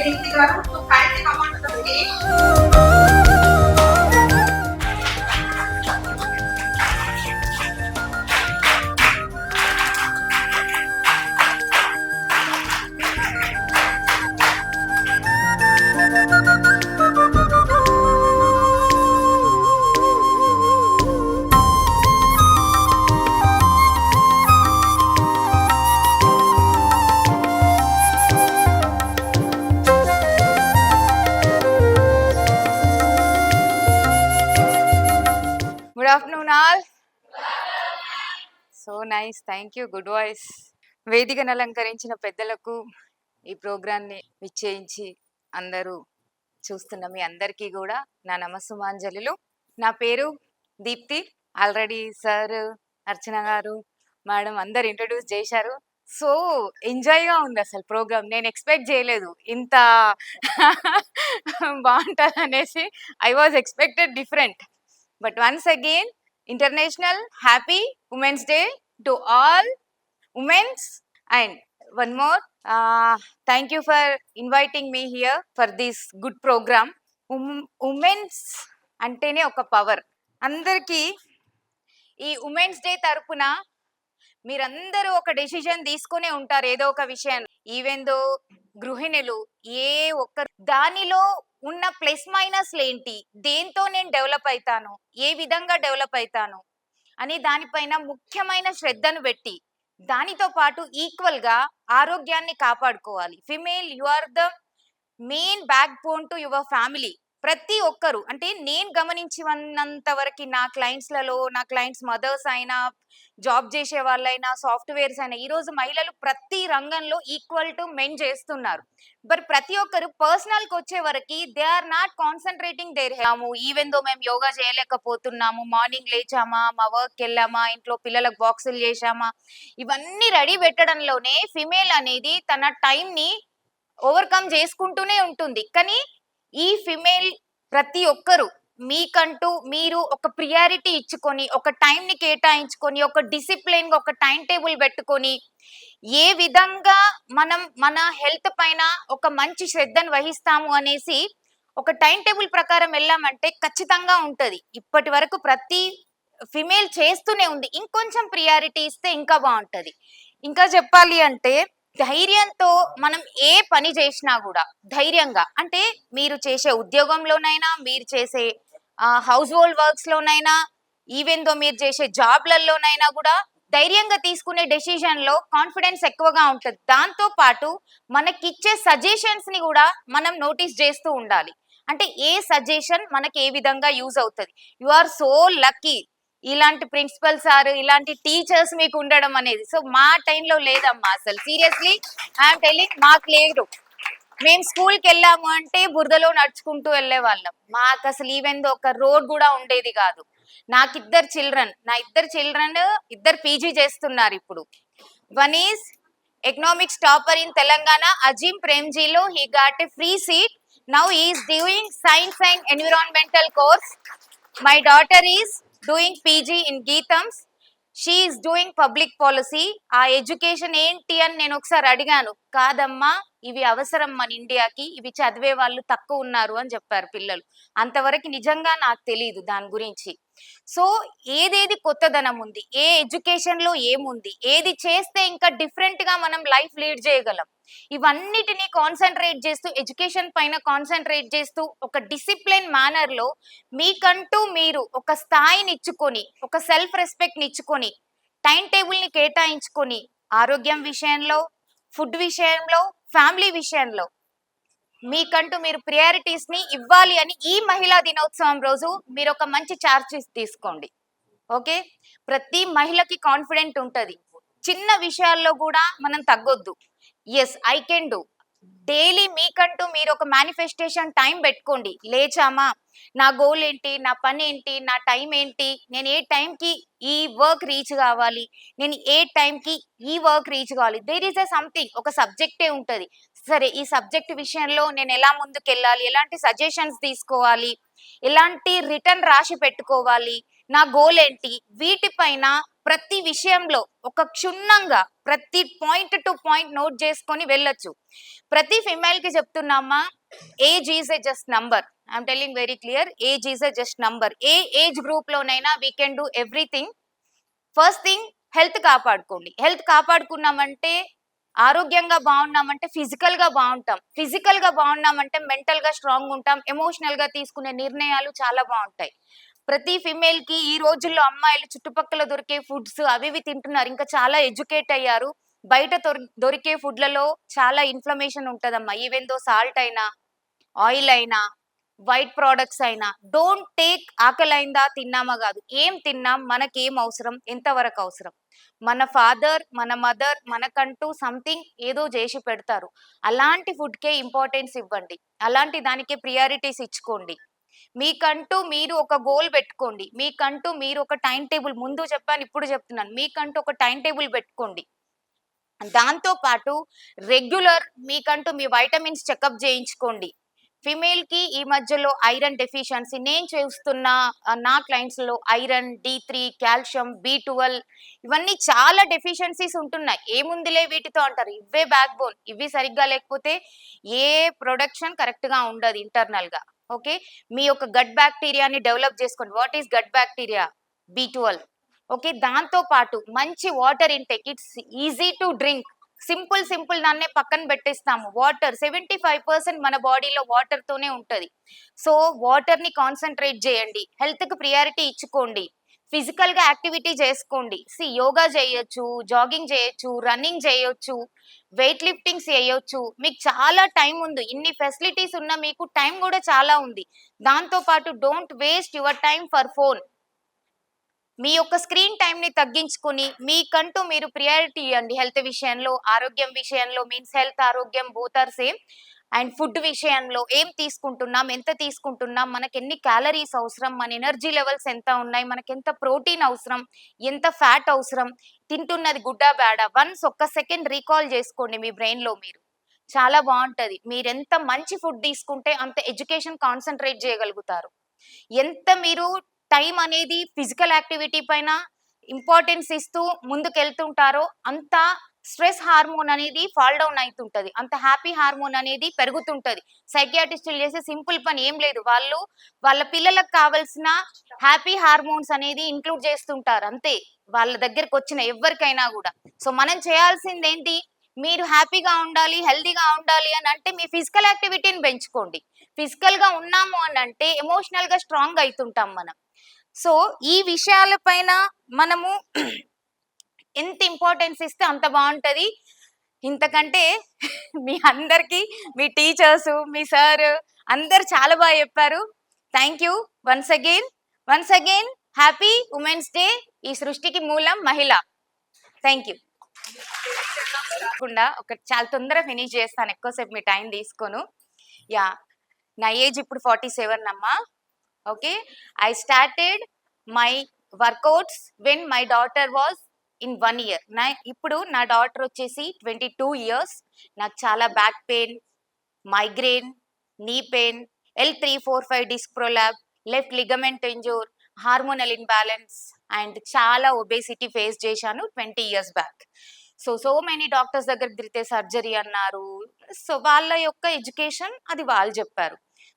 దీప్తి గారు to kindly come on to the stage. Good afternoon all. So nice. Thank you. Good voice. వేదికను అలంకరించిన పెద్దలకు ఈ ప్రోగ్రాన్ని విచ్చేయించి అందరూ చూస్తున్న మీ అందరికీ కూడా నా నమస్సుమాంజలులు. నా పేరు దీప్తి. ఆల్రెడీ సార్, అర్చన గారు, మేడం అందరు ఇంట్రడ్యూస్ చేశారు. సో ఎంజాయ్గా ఉంది అసలు ప్రోగ్రామ్. నేను ఎక్స్పెక్ట్ చేయలేదు ఇంత బాగుంటుంది అనేసి. I was expected different. But once again, International Happy Women's Day to all women's. And one more, thank you for inviting me here for this good program. Women's అంటేనే ఒక power. అందరికీ ఈ women's day తరపున మీరందరూ ఒక decision తీసుకునే ఉంటారు ఏదో ఒక విషయాన్ని. ఈవెన్ దో గృహిణులు ఏ ఒక్క దానిలో ఉన్న ప్లస్ మైనస్లు ఏంటి, దేంతో నేను డెవలప్ అవుతాను, ఏ విధంగా డెవలప్ అవుతాను అని దానిపైన ముఖ్యమైన శ్రద్ధను పెట్టి దానితో పాటు ఈక్వల్ గా ఆరోగ్యాన్ని కాపాడుకోవాలి. Female, you are the main backbone to your family. ప్రతి ఒక్కరు అంటే నేను గమనించినంత వరకు నా క్లయింట్స్లలో, నా క్లయింట్స్ మదర్స్ అయినా, జాబ్ చేసే వాళ్ళైనా, సాఫ్ట్వేర్స్ అయినా, ఈ రోజు మహిళలు ప్రతి రంగంలో ఈక్వల్ టు మెన్ చేస్తున్నారు. బట్ ప్రతి ఒక్కరు పర్సనల్కి వచ్చే వరకు they are not concentrating their health. Even though మేము యోగా చేయలేకపోతున్నాము, మార్నింగ్ లేచామా, మా వర్క్ వెళ్ళామా, ఇంట్లో పిల్లలకు బాక్సులు చేశామా, ఇవన్నీ రెడీ పెట్టడంలోనే ఫిమేల్ అనేది తన టైంని ఓవర్కమ్ చేసుకుంటూనే ఉంటుంది. కానీ ఈ ఫిమేల్ ప్రతి ఒక్కరు మీకంటూ మీరు ఒక ప్రియారిటీ ఇచ్చుకొని, ఒక టైంని కేటాయించుకొని, ఒక డిసిప్లిన్ గా ఒక టైం టేబుల్ పెట్టుకొని, ఏ విధంగా మనం మన హెల్త్ పైన ఒక మంచి శ్రద్ధను వహిస్తాము అనేసి ఒక టైం టేబుల్ ప్రకారం వెళ్ళామంటే ఖచ్చితంగా ఉంటది. ఇప్పటి వరకు ప్రతి ఫిమేల్ చేస్తూనే ఉంది. ఇంకొంచెం ప్రియారిటీ ఇస్తే ఇంకా బాగుంటది. ఇంకా చెప్పాలి అంటే ధైర్యంతో మనం ఏ పని చేసినా కూడా ధైర్యంగా, అంటే మీరు చేసే ఉద్యోగంలోనైనా, మీరు చేసే హౌస్ హోల్డ్ వర్క్స్ లోనైనా, ఈవెన్ దో మీరు చేసే జాబ్లలోనైనా కూడా ధైర్యంగా తీసుకునే డెసిజన్ లో కాన్ఫిడెన్స్ ఎక్కువగా ఉంటుంది. దాంతో పాటు మనకిచ్చే సజెషన్స్ ని కూడా మనం నోటీస్ చేస్తూ ఉండాలి. అంటే ఏ సజెషన్ మనకి ఏ విధంగా యూజ్ అవుతుంది. యు ఆర్ సో లక్కీ ఇలాంటి ప్రిన్సిపల్ సార్, ఇలాంటి టీచర్స్ మీకు ఉండడం అనేది. సో మా టైంలో లేదమ్మా అసలు. సీరియస్లీ ఐఎమ్ టెల్లింగ్, మాకు లేదు. మేము స్కూల్కి వెళ్ళాము అంటే బురదలో నడుచుకుంటూ వెళ్ళే వాళ్ళం. మాకు అసలు ఈవెన్ ఒక రోడ్ కూడా ఉండేది కాదు. నాకు ఇద్దరు చిల్డ్రన్ ఇద్దరు పీజీ చేస్తున్నారు ఇప్పుడు. One is economics topper in Telangana, Azim ప్రేమ్జీలో. He got a free seat. Now he is doing science and environmental course. My daughter is doing PG in Geetams. She is doing public policy. ఆ education ఏంటి అని నేను ఒకసారి అడిగాను. కాదమ్మా, ఇవి అవసరం మన ఇండియాకి, ఇవి చదివే వాళ్ళు తక్కువ ఉన్నారు అని చెప్పారు పిల్లలు. అంతవరకు నిజంగా నాకు తెలియదు దాని గురించి. సో ఏదేది కొత్తదనం ఉంది, ఏ ఎడ్యుకేషన్ లో ఏముంది, ఏది చేస్తే ఇంకా డిఫరెంట్ గా మనం లైఫ్ లీడ్ చేయగలం, ఇవన్నిటిని కాన్సన్ట్రేట్ చేస్తూ, ఎడ్యుకేషన్ పైన కాన్సన్ట్రేట్ చేస్తూ, ఒక డిసిప్లిన్ మేనర్ లో మీకంటూ మీరు ఒక స్థాయిని ఇచ్చుకొని, ఒక సెల్ఫ్ రెస్పెక్ట్ ని ఇచ్చుకొని, టైం టేబుల్ ని కేటాయించుకొని, ఆరోగ్యం విషయంలో, ఫుడ్ విషయంలో, ఫ్యామిలీ విషయంలో మీకంటూ మీరు ప్రియారిటీస్ ని ఇవ్వాలి అని ఈ మహిళా దినోత్సవం రోజు మీరు ఒక మంచి చార్జ్ తీసుకోండి. ఓకే, ప్రతి మహిళకి కాన్ఫిడెంట్ ఉంటది. చిన్న విషయాల్లో కూడా మనం తగ్గొద్దు. Yes, I can do. Daily మీకంటూ మీరు ఒక మేనిఫెస్టేషన్ టైం పెట్టుకోండి. లేచామా, నా గోల్ ఏంటి, నా పని ఏంటి, నా టైం ఏంటి, నేను ఏ టైంకి ఈ వర్క్ రీచ్ కావాలి, నేను ఏ టైంకి ఈ వర్క్ రీచ్ కావాలి. దేర్ ఈస్ ఎ సంథింగ్, ఒక సబ్జెక్టే ఉంటుంది. సరే, ఈ సబ్జెక్ట్ విషయంలో నేను ఎలా ముందుకెళ్ళాలి, ఎలాంటి సజెషన్స్ తీసుకోవాలి, ఎలాంటి రిటర్న్ రాసి పెట్టుకోవాలి, నా గోల్ ఏంటి, వీటిపైన ప్రతి విషయంలో ఒక క్షుణ్ణంగా ప్రతి పాయింట్ టు పాయింట్ నోట్ చేసుకొని వెళ్ళొచ్చు. ప్రతి ఫిమేల్ కి చెప్తున్నామా, age is a just number. I'm telling very clear, age is a just number. ఏ ఏజ్ గ్రూప్ లోనైనా we can do everything. First thing, health కాపాడుకోండి. హెల్త్ కాపాడుకున్నామంటే, ఆరోగ్యంగా బాగున్నామంటే ఫిజికల్ గా బాగుంటాం. ఫిజికల్ గా బాగున్నామంటే మెంటల్ గా స్ట్రాంగ్ ఉంటాం. ఎమోషనల్ గా తీసుకునే నిర్ణయాలు చాలా బాగుంటాయి. ప్రతి ఫిమేల్ కి ఈ రోజుల్లో అమ్మాయిలు చుట్టుపక్కల దొరికే ఫుడ్స్ అవి ఇవి తింటున్నారు. ఇంకా చాలా ఎడ్యుకేట్ అయ్యారు. బయట దొరికే ఫుడ్లలో చాలా ఇన్ఫ్లమేషన్ ఉంటదమ్మా. ఈవెన్ దో సాల్ట్ అయినా, ఆయిల్ అయినా, వైట్ ప్రోడక్ట్స్ అయినా. డోంట్ టేక్ ఆకలైందా తిన్నామా కాదు, ఏం తిన్నాం, మనకేం అవసరం, ఎంతవరకు అవసరం. మన ఫాదర్, మన మదర్ మనకంటూ సంథింగ్ ఏదో చేసి పెడతారు. అలాంటి ఫుడ్కే ఇంపార్టెన్స్ ఇవ్వండి. అలాంటి దానికే ప్రియారిటీస్ ఇచ్చుకోండి. మీకంటూ మీరు ఒక గోల్ పెట్టుకోండి. మీకంటూ మీరు ఒక టైం టేబుల్, ముందు చెప్పాను ఇప్పుడు చెప్తున్నాను, మీకంటూ ఒక టైం టేబుల్ పెట్టుకోండి. దాంతో పాటు రెగ్యులర్ మీకంటూ మీ వైటమిన్స్ చెకప్ చేయించుకోండి. ఫిమేల్ కి ఈ మధ్యలో ఐరన్ డెఫిషియన్సీ నేను చూస్తున్న నా క్లయింట్స్ లో ఐరన్, D3, కాల్షియం, B12 ఇవన్నీ చాలా డెఫిషియన్సీస్ ఉంటున్నాయి. ఏముందిలే వీటితో అంటారు, ఇవే బ్యాక్ బోన్. ఇవి సరిగ్గా లేకపోతే ఏ ప్రొడక్షన్ కరెక్ట్ గా ఉండదు ఇంటర్నల్ గా. ఓకే, మీ యొక్క గట్ బ్యాక్టీరియాని డెవలప్ చేసుకోండి. What is gut bacteria? B12. Okay, దాంతో పాటు మంచి water intake. It's easy to drink. Simple దాన్నే పక్కన పెట్టేస్తాము. వాటర్ 75% మన బాడీలో వాటర్ తోనే ఉంటది. సో వాటర్ ని కాన్సన్ట్రేట్ చేయండి. హెల్త్ కి ప్రియారిటీ ఇచ్చుకోండి. ఫిజికల్ గా యాక్టివిటీ చేసుకోండి. యోగా చేయొచ్చు, జాగింగ్ చేయొచ్చు, రన్నింగ్ చేయొచ్చు, వెయిట్ లిఫ్టింగ్స్ చేయొచ్చు. మీకు చాలా టైం ఉంది. ఇన్ని ఫెసిలిటీస్ ఉన్న మీకు టైం కూడా చాలా ఉంది. దాంతో పాటు don't waste your time for phone. మీ యొక్క స్క్రీన్ టైం ని తగ్గించుకుని మీకంటూ మీరు ప్రియారిటీ ఇవ్వండి. హెల్త్ విషయంలో, ఆరోగ్యం విషయంలో, మీన్స్ హెల్త్, ఆరోగ్యం both are same. And food విషయంలో ఏం తీసుకుంటున్నాం, ఎంత తీసుకుంటున్నాం, మనకి ఎన్ని క్యాలరీస్ అవసరం, మన ఎనర్జీ లెవెల్స్ ఎంత ఉన్నాయి, మనకి ఎంత ప్రోటీన్ అవసరం, ఎంత ఫ్యాట్ అవసరం, తింటున్నది గుడ్డా బ్యాడా, వన్స్ ఒక్క సెకండ్ రీకాల్ చేసుకోండి మీ బ్రెయిన్ లో. మీరు చాలా బాగుంటది. మీరు ఎంత మంచి ఫుడ్ తీసుకుంటే అంత ఎడ్యుకేషన్ కాన్సన్ట్రేట్ చేయగలుగుతారు. ఎంత మీరు టైం అనేది ఫిజికల్ యాక్టివిటీ పైన ఇంపార్టెన్స్ ఇస్తూ ముందుకెళ్తుంటారో అంత స్ట్రెస్ హార్మోన్ అనేది ఫాల్ డౌన్ అవుతుంటది. అంత హ్యాపీ హార్మోన్ అనేది పెరుగుతుంటది. సైకియాట్రిస్టులు చేసే సింపుల్ పని ఏం లేదు, వాళ్ళు వాళ్ళ పిల్లలకు కావాల్సిన హ్యాపీ హార్మోన్స్ అనేది ఇంక్లూడ్ చేస్తుంటారు అంతే, వాళ్ళ దగ్గరకు వచ్చిన ఎవరికైనా కూడా. సో మనం చేయాల్సింది ఏంటి, మీరు హ్యాపీగా ఉండాలి, హెల్దీగా ఉండాలి అని అంటే మీ ఫిజికల్ యాక్టివిటీని పెంచుకోండి. ఫిజికల్ గా ఉన్నాము అని అంటే ఎమోషనల్ గా స్ట్రాంగ్ అవుతుంటాం మనం. సో ఈ విషయాల పైన మనము ఎంత ఇంపార్టెన్స్ ఇస్తే అంత బాగుంటది. ఇంతకంటే మీ అందరికి, మీ టీచర్స్, మీ సార్ అందరు చాలా బాగా చెప్పారు. Thank you once again happy women's day. ఈ సృష్టికి మూలం మహిళ. Thank you. ఒక చాలా తొందరగా ఫినిష్ చేస్తాను, ఎక్కువసేపు మీ టైం తీసుకోను. యా, నా ఏజ్ ఇప్పుడు 47 అమ్మా. Okay, I started my workouts when my daughter was in 1 year. ఇప్పుడు నా డాటర్ వచ్చేసి 22 years. నాకు చాలా back pain, migraine, knee pain, L345 disc prolapse, left ligament injure, hormonal imbalance and చాలా ఒబేసిటీ ఫేస్ చేశాను 20 years back. So many doctors దగ్గరికి తిరిగితే surgery అన్నారు. సో వాళ్ళ యొక్క ఎడ్యుకేషన్ అది వాళ్ళు చెప్పారు.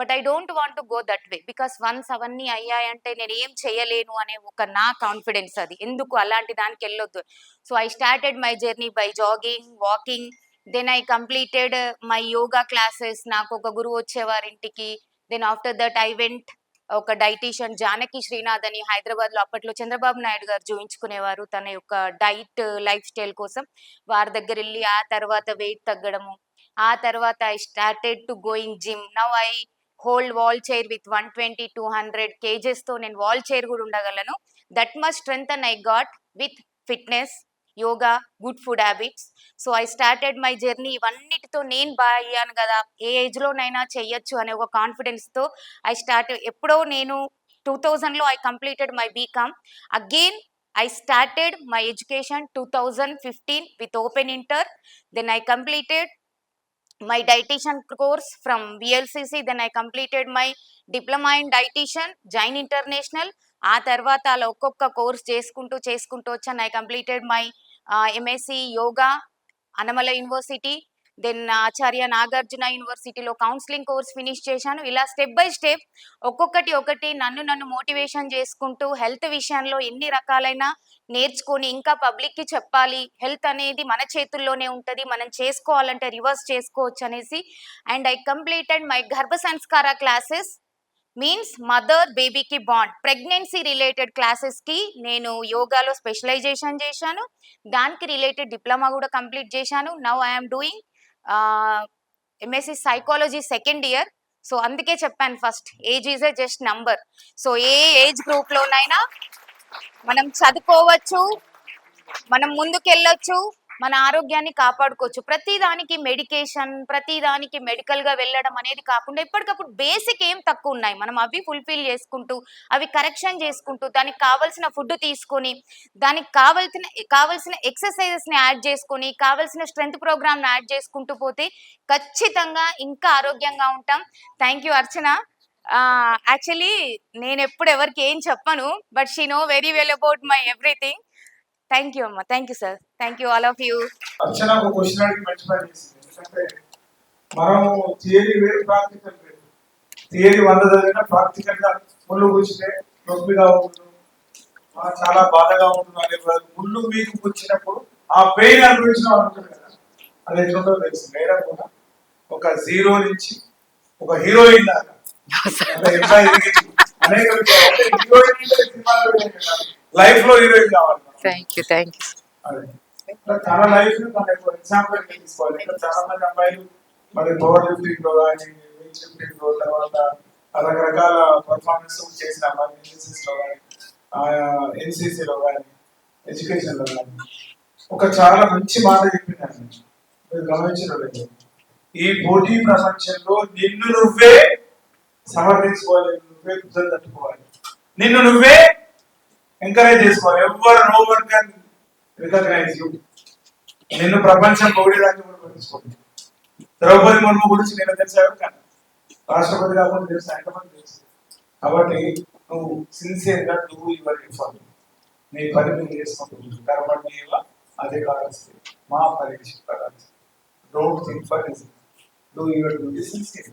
But I don't want to go that way, because once అవన్నీ అయ్యాయంటే నేను ఏం చేయలేను అనే ఒక నా కాన్ఫిడెన్స్ అది. ఎందుకు అలాంటి దానికి వెళ్ళొద్దు. So I started my journey by jogging, walking. Then I completed my yoga classes. నాకు ఒక గురువు వచ్చేవారు ఇంటికి. Then after that I went ఒక డైటీషియన్ జానకి శ్రీనాథ్ అని హైదరాబాద్ లో అప్పట్లో చంద్రబాబు నాయుడు గారు చూయించుకునేవారు తన యొక్క డైట్ లైఫ్ స్టైల్ కోసం. వారి దగ్గర వెళ్ళి ఆ తర్వాత వెయిట్ తగ్గడము. ఆ తర్వాత I started to going gym. Now I hold wall chair with 120-200 kgs తో నేను వాల్ చైర్ కూడా ఉండగలను. That much strength I got with fitness, yoga, good food habits. So I started my journey. ఇవన్నిటితో నేను బాగా అయ్యాను కదా, ఏ ఏజ్ లోనైనా చెయ్యొచ్చు అనే ఒక కాన్ఫిడెన్స్ తో ఐ ఎప్పుడో నేను 2000 లో I completed my BCom. Again I started my education 2015 with open inter. Then I completed my dietitian course from VLCC. Then I completed my diploma in dietitian, Jain International. ఆ తర్వాత అలా ఒక్కొక్క course చేసుకుంటూ వచ్చాను. I completed my MSc yoga Annamalai university. Then Acharya Nagarjuna యూనివర్సిటీలో counselling course finish చేశాను. ఇలా step by step ఒక్కొక్కటి నన్ను మోటివేషన్ చేసుకుంటూ హెల్త్ విషయంలో ఎన్ని రకాలైన నేర్చుకొని ఇంకా పబ్లిక్‌కి చెప్పాలి. హెల్త్ అనేది మన చేతుల్లోనే ఉంటది. మనం చేసుకోవాలంటే రివర్స్ చేసుకోవచ్చు అనేసి and I completed my Garbha Sanskar classes means mother బేబీకి బాండ్ ప్రెగ్నెన్సీ రిలేటెడ్ క్లాసెస్కి నేను యోగాలో స్పెషలైజేషన్ చేశాను. దానికి రిలేటెడ్ డిప్లొమా కూడా కంప్లీట్ చేశాను. Now I'm doing MSc psychology second year. So అందుకే చెప్పాను first age is a just number. So ఏ ఏజ్ గ్రూప్లోనైనా మనం చదువుకోవచ్చు, మనం ముందుకెళ్ళొచ్చు, మన ఆరోగ్యాన్ని కాపాడుకోవచ్చు. ప్రతిదానికి మెడికేషన్, ప్రతిదానికి మెడికల్‌గా వెళ్ళడం అనేది కాకుండా ఎప్పటికప్పుడు బేసిక్ ఏం తక్కువున్నాయి. మనం అవి ఫుల్‌ఫిల్ చేసుకుంటూ, అవి కరెక్షన్ చేసుకుంటూ, దానికి కావాల్సిన ఫుడ్ తీసుకొని, దానికి కావాల్సిన ఎక్సర్‌సైజెస్‌ని యాడ్ చేసుకొని, కావాల్సిన స్ట్రెంత్ ప్రోగ్రామ్‌ని యాడ్ చేసుకుంటూ పోతే ఖచ్చితంగా ఇంకా ఆరోగ్యంగా ఉంటాం. Thank you Archana. యాక్చువల్లీ నేనెప్పుడు ఎవరికీ ఏం చెప్పను. But she know very well about my everything. Thank you అమ్మ. Thank you sir. Thank you all of you. Archana ఒక క్వశ్చన్ అడిగి మంచి పని చేసింది. ఎందుకంటే మనం థియరీ వేరు, ప్రాక్టికల్ వేరు. థియరీ 100 చదివినా ప్రాక్టికల్ గా ముళ్ళు కూర్చుంటే నొప్పిగా ఉంటుంది, చాలా బాధగా ఉంటుంది అనే ముళ్ళు మీకు కూర్చున్నప్పుడు ఆ పెయిన్ అనుభవించిన వాళ్ళు ఉంటుంది కదా, అది ఎట్లుందో తెలుసు. మేడం కూడా ఒక జీరో నుంచి ఒక హీరోయిన్ దాకా అనేక లైఫ్ లో హీరోయిన్ కావాలి. Thank you. Thank you. చాలా లైఫ్ ఎగ్జాంపుల్ తీసుకోవాలి. ఇంకా చాలా మంది అమ్మాయిలు మరి పవర్ లిఫ్టింగ్ లో కానీ, వెయిట్ లిఫ్టింగ్ లో, తర్వాత రకరకాల పర్ఫార్మెన్స్ చేసిన అమ్మాయి ఎన్సిసి లో కానీ, ఎన్సిసిలో కానీ, ఎడ్యుకేషన్ లో కానీ ఒక చాలా మంచి మాట చెప్పిందండి. మీరు గమనించలేదు, ఈ పోటీ ప్రపంచంలో నిన్ను నువ్వే సమర్థించుకోవాలి, నువ్వే కుదరదు తట్టుకోవాలి, నిన్ను నువ్వే ఎంకరేజ్ చేసుకోవాలి. ఎవరు no one can recognise you. నిన్ను ప్రపంచం పొగిడేదాన్ని కూడా పట్టించుకోండి. ద్రౌపది ముర్ము గురించి నేను తెలిసాను కానీ రాష్ట్రపతి కాకుండా తెలుసు, ఎంతమంది తెలుసు. కాబట్టి నువ్వు సిన్సియర్ గా నువ్వు యువర్ ఎఫర్ట్, నీ పని నువ్వు చేసుకుంటుంది. కర్మణి అదే కావాల్సి మా పరీక్ష don't think for do your duty sincere.